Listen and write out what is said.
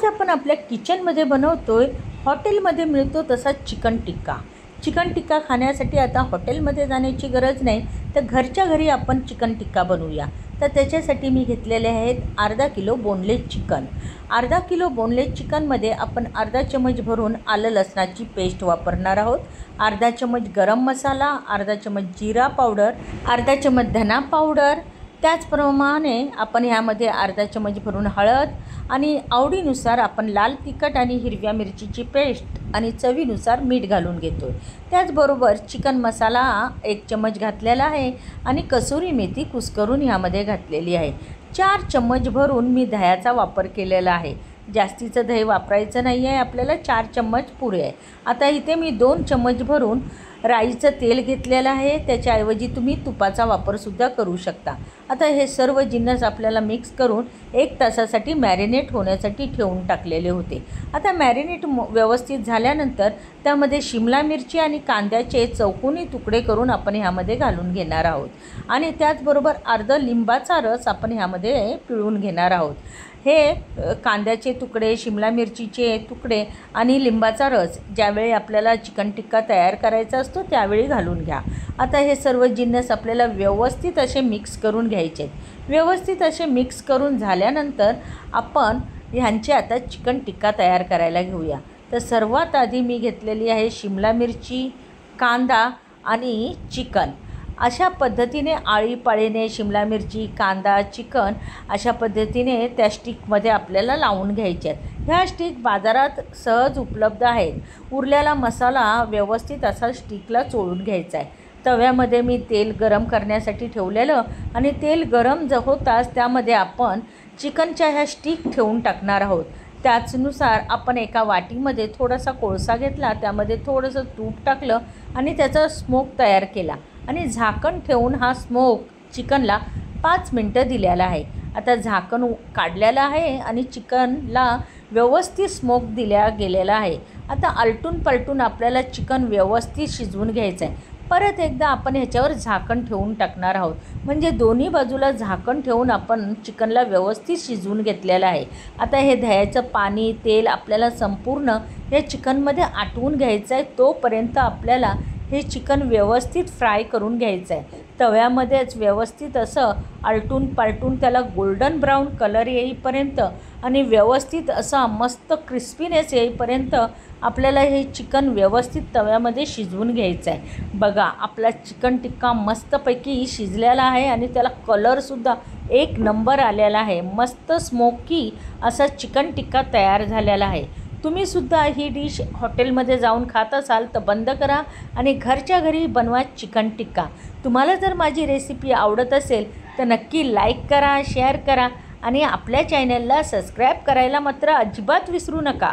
आज आपण आपल्या किचनमध्ये बनवतोय हॉटेलमध्ये मिळतो तसा चिकन टिक्का। चिकन टिक्का खाण्यासाठी आता हॉटेलमध्ये जाण्याची गरज नाही, तर घरच्या घरी आपण चिकन टिक्का बनवूया। तर त्याच्यासाठी मी घेतलेले आहेत अर्धा किलो बोनलेस चिकन। अर्धा किलो बोनलेस चिकनमध्ये आपण अर्धा चमच भरून आलं लसणाची पेस्ट वापरणार आहोत, अर्धा चमच गरम मसाला, अर्धा चमच जिरा पावडर, अर्धा चमच धना पावडर, त्याचप्रमाणे आपण यामध्ये अर्धा चमच भरून हळद आणि आवडीनुसार आपण लाल तिखट आणि हिरव्या मिरचीची पेस्ट आणि चवीनुसार मीठ घालून घेतो। त्याचबरोबर चिकन मसाला 1 चमच घातलेला आहे आणि कसुरी मेथी कुस्करून यामध्ये घातलेली आहे। 4 चमच भरून मी दह्याचा वापर केलेला आहे। जास्तीचं दही वापरायचं नाही आहे, आपल्याला 4 चम्मच पुरे आहे। आता इथे मी 2 चमच भरून राईचं तेल घेतलेलं आहे, त्याच्याऐवजी तुम्ही तुपाचा वापरसुद्धा करू शकता। आता हे सर्व जिन्नस आपल्याला मिक्स करून 1 तासासाठी मॅरिनेट होण्यासाठी ठेवून टाकलेले होते। आता मॅरिनेट व्यवस्थित झाल्यानंतर त्यामध्ये शिमला मिरची आणि कांद्याचे चौकोनी तुकडे करून आपण ह्यामध्ये घालून घेणार आहोत आणि त्याचबरोबर अर्धा लिंबाचा रस आपण ह्यामध्ये पिळून घेणार आहोत। हे कांद्याचे तुकडे, शिमला मिरचीचे तुकडे आणि लिंबाचा रस ज्यावेळी आपल्याला चिकन टिक्का तयार करायचा असतो त्यावेळी घालून घ्या। आता हे सर्व जिन्नस आपल्याला व्यवस्थित असे मिक्स करून घ्यायचे आहेत। व्यवस्थित असे मिक्स करून झाल्यानंतर आपण ह्यांची आता चिकन टिक्का तयार करायला घेऊया। तर सर्वात आधी मी घेतलेली आहे शिमला मिरची, कांदा आणि चिकन। अशा पद्धतीने आळीपाळीने शिमला मिरची, कांदा, चिकन अशा पद्धतीने त्या स्टिकमध्ये आपल्याला लावून घ्यायचे आहेत। ह्या स्टिक बाजारात सहज उपलब्ध आहेत। उरलेला मसाला व्यवस्थित असा स्टिकला चोळून घ्यायचा आहे। तव्यामध्ये मी तेल गरम करण्यासाठी ठेवलेलं आणि तेल गरम होताच त्यामध्ये आपण चिकनच्या ह्या स्टिक ठेवून टाकणार आहोत। त्याचनुसार आपण एका वाटीमध्ये थोडासा कोळसा घेतला, त्यामध्ये थोडंसं तूप टाकलं आणि त्याचा स्मोक तयार केला आणि झाकण ठेवून हा स्मोक चिकनला 5 मिनटं दिलेला आहे। आता झाकण काढलेलं आहे आणि चिकनला व्यवस्थित स्मोक दिला गेलेला आहे। आता आलटून पलटून आपल्याला चिकन व्यवस्थित शिजवून घ्यायचं आहे। परत एकदा आपण ह्याच्यावर झाकण ठेवून टाकणार आहोत, म्हणजे दोन्ही बाजूला झाकण ठेवून आपण चिकनला व्यवस्थित शिजवून घेतलेलं आहे। आता हे दह्याचं पाणी, तेल आपल्याला संपूर्ण या चिकनमध्ये आटवून घ्यायचं आहे। तोपर्यंत आपल्याला हे चिकन व्यवस्थित फ्राय करून घ्यायचं आहे। तव्यामध्येच व्यवस्थित असं आलटून पालटून त्याला गोल्डन ब्राऊन कलर येईपर्यंत आणि व्यवस्थित असा मस्त क्रिस्पीनेस येईपर्यंत आपल्याला हे चिकन व्यवस्थित तव्यामध्ये शिजवून घ्यायचं आहे। बघा, आपला चिकन टिक्का मस्तपैकी शिजलेला आहे आणि त्याला कलरसुद्धा 1 नंबर आलेला आहे। मस्त स्मोकी असा चिकन टिक्का तयार झालेला आहे। तुम्हीसुद्धा ही डिश हॉटेलमध्ये जाऊन खात असाल तर बंद करा आणि घरच्या घरी बनवा चिकन टिक्का। तुम्हाला जर माझी रेसिपी आवडत असेल तर नक्की लाईक करा, शेअर करा आणि आपल्या चॅनलला सबस्क्राईब करायला मात्र अजिबात विसरू नका।